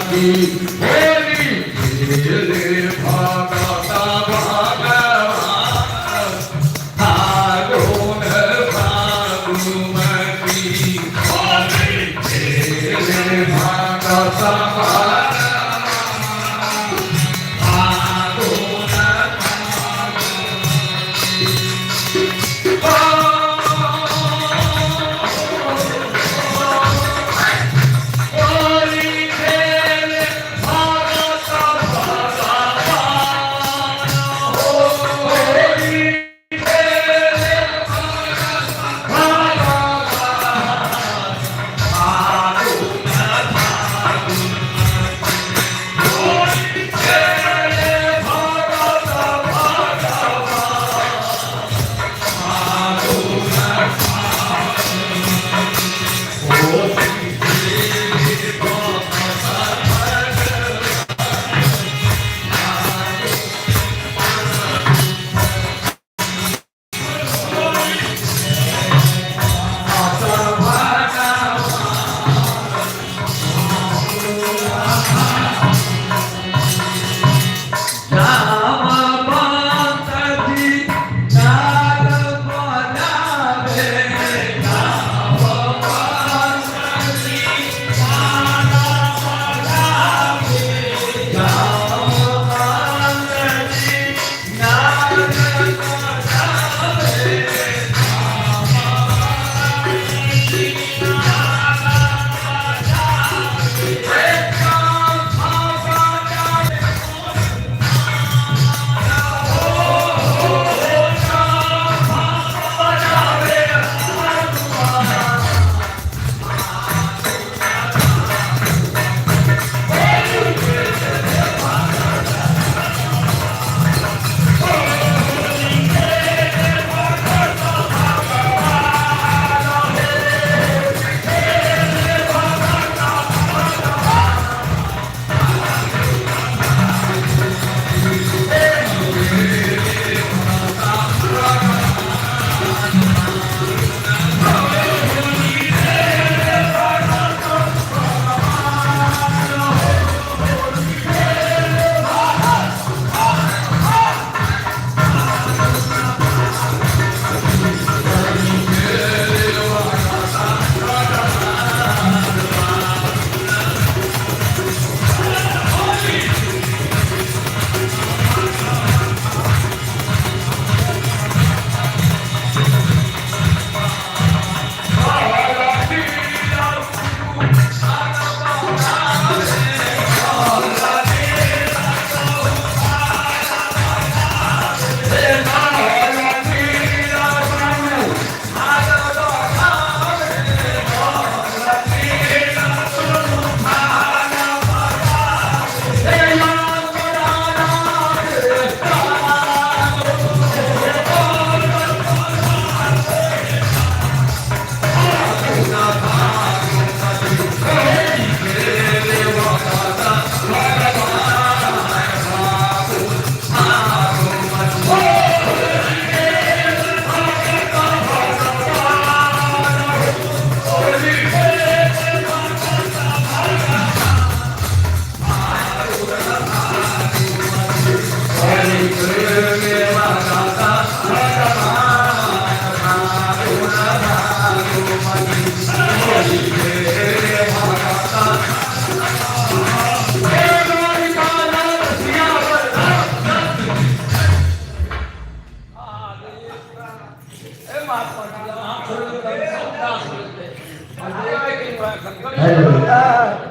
की होली खेले भगता भगवान फागुन फागुमती होली खेले भगता भगवान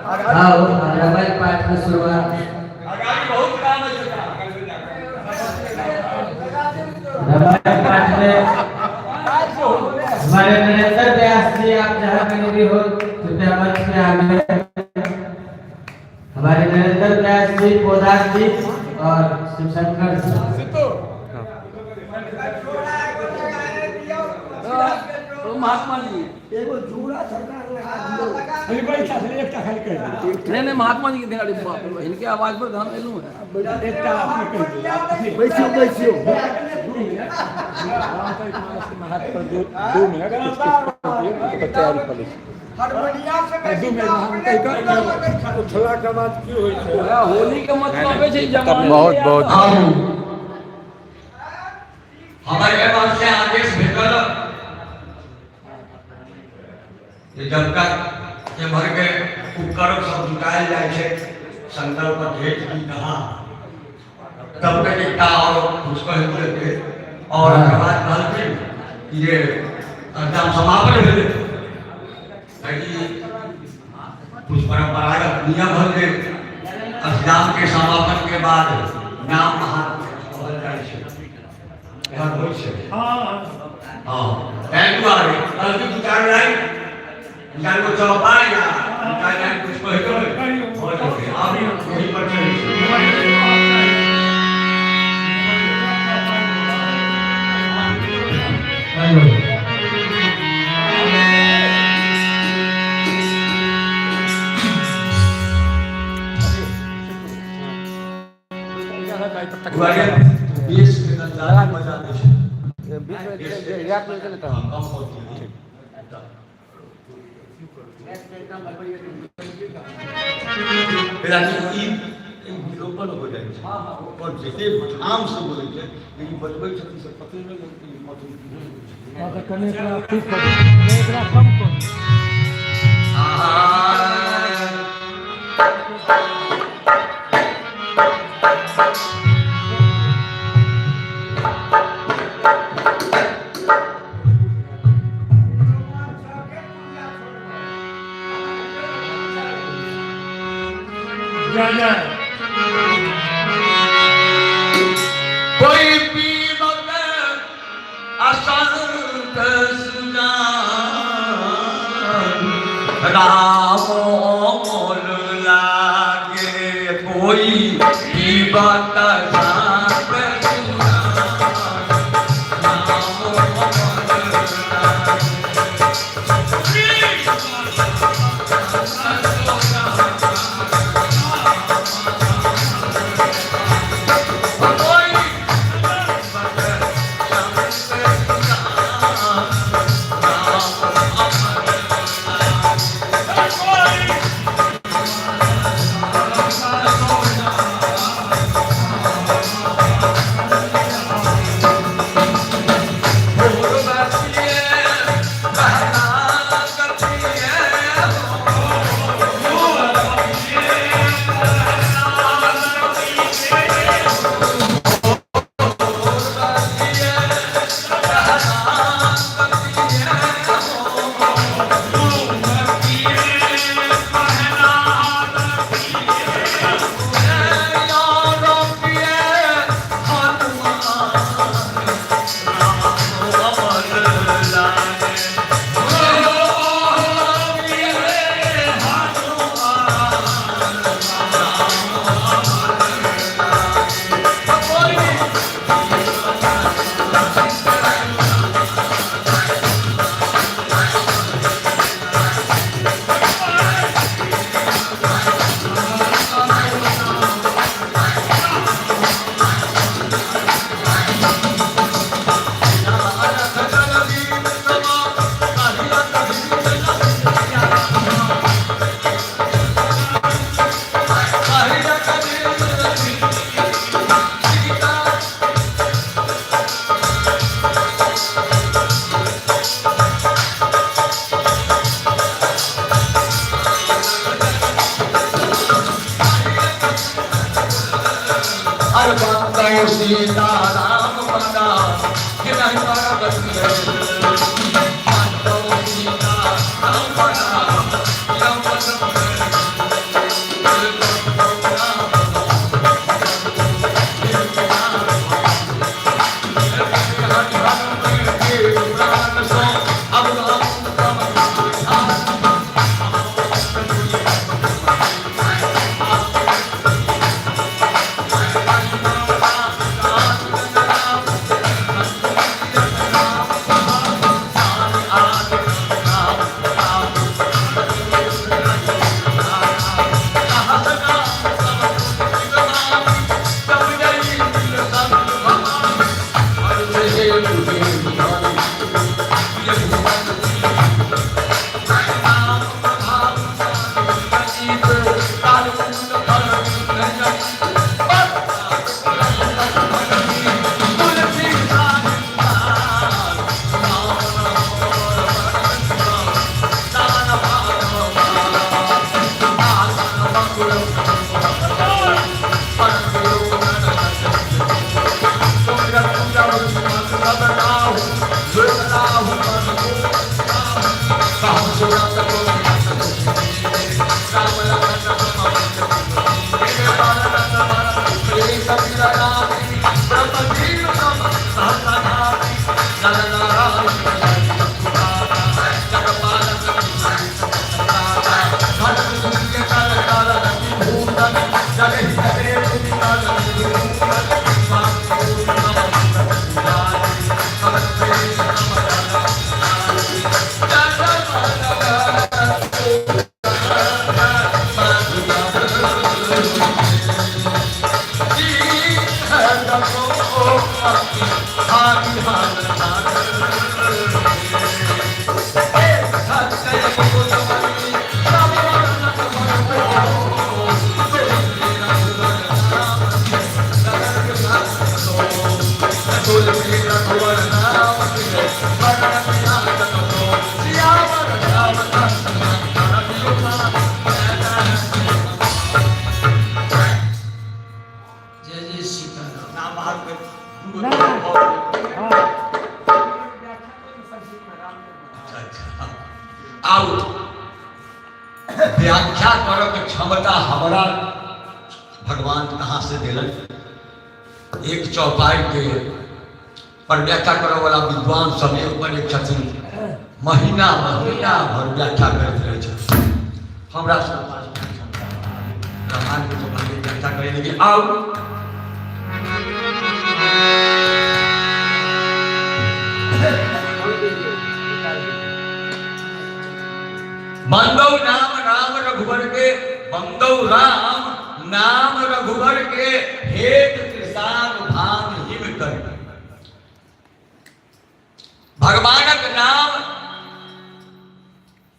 रामायण पाठ की शुरुआत रामायण पाठ में हमारे नरेंद्र व्यास जी आप जहाँ कहीं भी हो कृपया मंच पे आगे हमारे नरेंद्र व्यास जी पोदार जी और शिवशंकर जी महात्मा जी एगो जूड़ा सरकार लगा दियो अरे भाई क्या से एकटा खाली कर दी नहीं महात्मा जी के ध्यान बाप रे इनके आवाज पर ध्यान देलू है एकटा आपने कर दिया बैठियो बैठियो राम का मानस के महात्मा 2 मिनट तैयारी कर ली हारमोनिया से दू में हम उठला के बाद की होई छै होली के मतलब है जवान बहुत बहुत आबू हमारे के पास से आदेश भेजल कि जब तक के भर के उपकरण सब जुटायल जाए छे संकल्प भेज की कहा तब तक एकटा और पुष्प हेतु लेते और ओकर बाद कहलखिन कि ये एकदम समापन भेले ताकि कुछ परंपरागत नियम होते अष्टयाम के समापन के बाद नाम महात्मा कहल जाए छे यार होई छे हां थैंक यू आरे कल की विचार नहीं विचार को चौपाई या विचार नहीं कुछ को हेतु और आप यही पर चलिए गुआरे 20 के नजारा मजा दे छे बीच में गैप लेके लेता हूँ कम होती है फिर ई विलोपन हो जाए छे और जते ठाम से बोले छे लेकिन बजबै छथिन से पते नहीं लगती मतलब तो करने का ठीक कर एकरा कम कर कोई पीबक असंत सुजान राम मोल लागे कोई पीबक असंत सुजान राम मोल सीता राम पदा हिरण पार्वती माधव सीता राम पदा हिरण व्याख्या करक क्षमता हमारा भगवान कहाँ से दिलन। एक चौपाई के पर व्याख्या करे वाला विद्वान सब एक पर एक छथिन, महीना महीना भर व्याख्या करते रहे छथिन। हमरा रामायण के तो पहले व्याख्या करे, लेकिन आओ बंदौ नाम राम रघुवर के, बंदौ राम नाम रघुवर के, हेत कृषान भान हिम कर। भगवानक नाम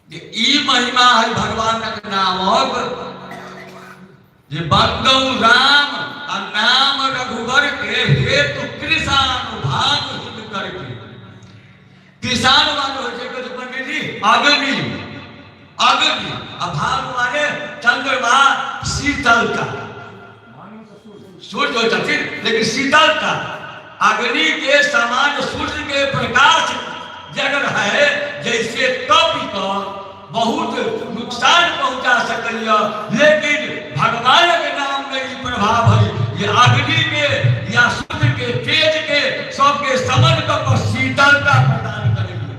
ई महिमा है, भगवानक नामक जे बंदौ राम आ नाम रघुवर के, हेतु कृषान भान हिम कर। किसान वाले हो जाए पंडित जी अग्नि, अग्नि अभाव माने चंद्रमा शीतलता, सूर्य होता है लेकिन शीतलता अग्नि के समान सूर्य के प्रकाश जगह है, जैसे तप का बहुत नुकसान पहुंचा सकलिए, लेकिन भगवान के नाम में ये प्रभाव है, ये अग्नि के या सूर्य के तेज के सबके समन का शीतलता प्रदान करेगी।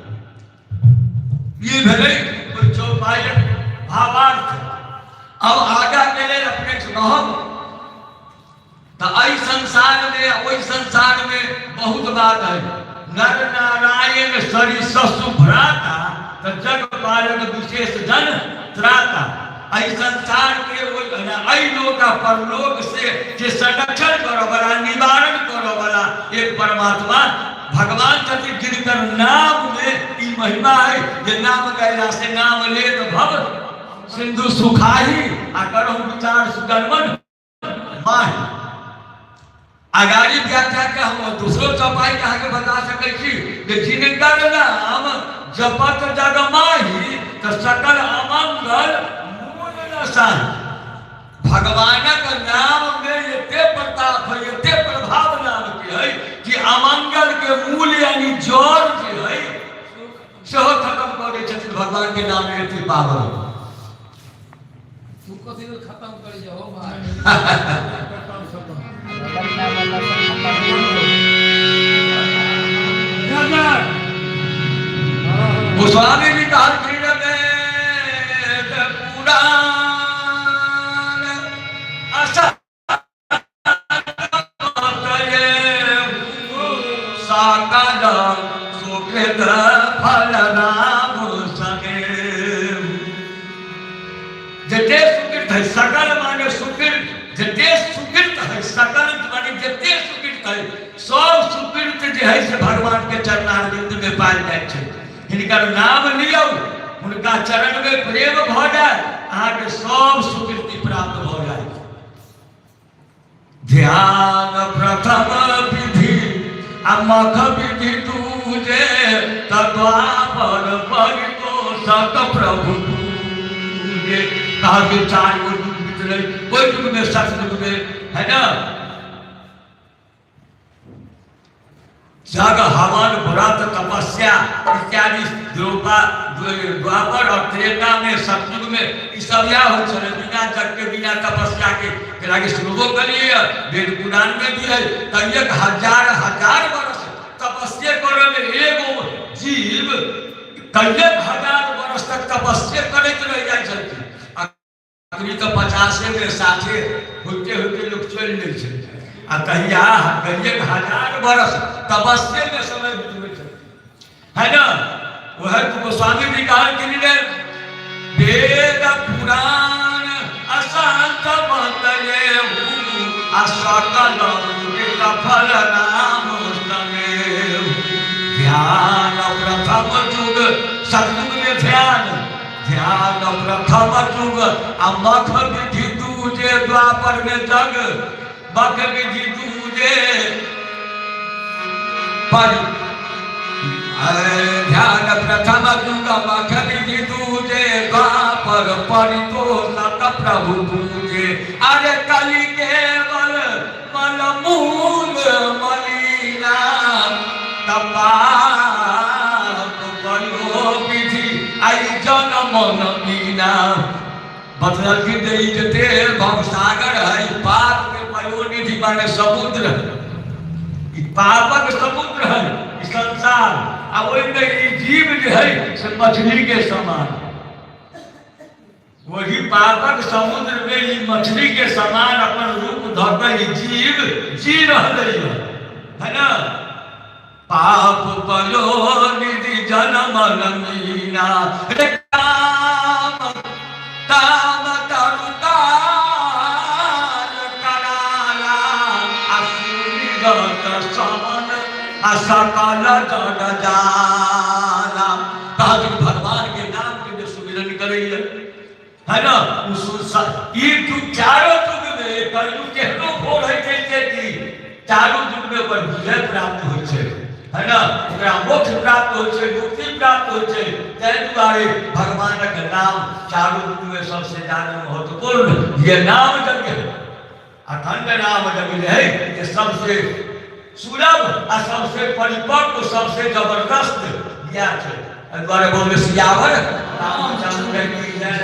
ये भले चौपाई भावार्थ। अब आगा के लिए अपने कहब तो आई संसार में वही संसार में बहुत बात है। नर नारायण सरी ससुभ्राता तो जग पालक विशेष जन त्राता। आई संसार के आई लोग का परलोक से जे संरक्षण करो वाला, निवारण करो वाला एक परमात्मा भगवान कति गिरकर नाम में की महिमा है। जे नाम गैला से नाम ले तो भव सिंधु सुखाही आ करो विचार सुगलमन माही। आगारी व्याख्या के हम दूसरो चौपाई कहा के बता सके कि जिनकर नाम जपत जग माही तो सकल अमंगल मूल नसाही। भगवानक नाम में इतने प्रताप है, इतने प्रभाव नाम के है कि अमंगल के मूल यानी जड़ जो है सह खत्म कर दे छथिन। भगवान के नाम में इतनी पावर तू कथी खत्म कर जाओ भाई। गोस्वामी जी कहा पुराण आशा साकाल सुकृत फल नाम सके। जते सुकृत है सकल माने सुकृत, जते सुकृत है सकल माने जते सुकृत है सब सुकृत जे है से भगवान के चरणारविंद में पायल जाय छै। हिनकर नाम लियो, उनका चरण में प्रेम भ जाए, अहाँ के सब सुकृति प्राप्त भ जाए। ध्यान प्रथम विधि अमख विधि तुझे तद्वापर परितोषक प्रभु तुझे। कहा कि चार गो नहीं, कोई युग में सतयुग में, है ना, जग हवन व्रत तपस्या इत्यादि द्वापर और त्रेता में सतयुग में ई सब या हो छे, बिना जग के बिना तपस्या के लागे सुनबो करिए वेद पुराण में भी है। तो 1000 वर्ष तपस्या करे में एगो जीव 1000 वर्ष तक तपस्या करते रह जाय छथिन। आखिरी तो 50 में 60 होते होते लोग चल जाइ छै, आ कहिया 1000 वर्ष तपस्या में समय बितबै छथिन, है ना। वह तो गोस्वामी जी कहा कि वेद पुराण अशांत बंदले असकल फल नाम सने। ध्यान प्रथम युग, सतयुग में ध्यान प्रथम युग, मख विधि दूजे द्वापर में जग, मख विधि दूजे पर ध्यान प्रथम युग, मख विधि दूजे द्वापर परितोष प्रभु पूजे। अरे कलि केवल मन मूल मलिना तपाप बलो विधि आई जन्म न मीना। मतलब कि जते भवसागर है, पाप के पयोनिधि माने समुद्र, पापक समुद्र है संसार, आ ओहि में ई जीव जो है से मछली के समान। वही पापक समुद्र में ई मछली के समान अपन रूप धर जीव जी रही है ना। पाप बलो निधि जन्म मीना, काम ताम तरुता कराला असुरी समन असकल जग जाला। कहा भगवान के नाम के जो सुमिरन करैया, है ना, ई चारों युग में कलयुग केहनो भोर है कि चारों युग में ओकर विजय प्राप्त होइ छै, है ना, ओकरा मोक्ष प्राप्त होइ छै, मुक्ति प्राप्त होइ छै। ताहि दुआरे भगवानक नाम चारों युग में सबसे ज्यादा महत्वपूर्ण ये नाम यज्ञ है, अखंड नाम यज्ञ है। ये सबसे सुलभ आ सबसे परिपक्व सबसे जबरदस्त यह है। द्वारे बोले सियावर रामचंद्र की जय।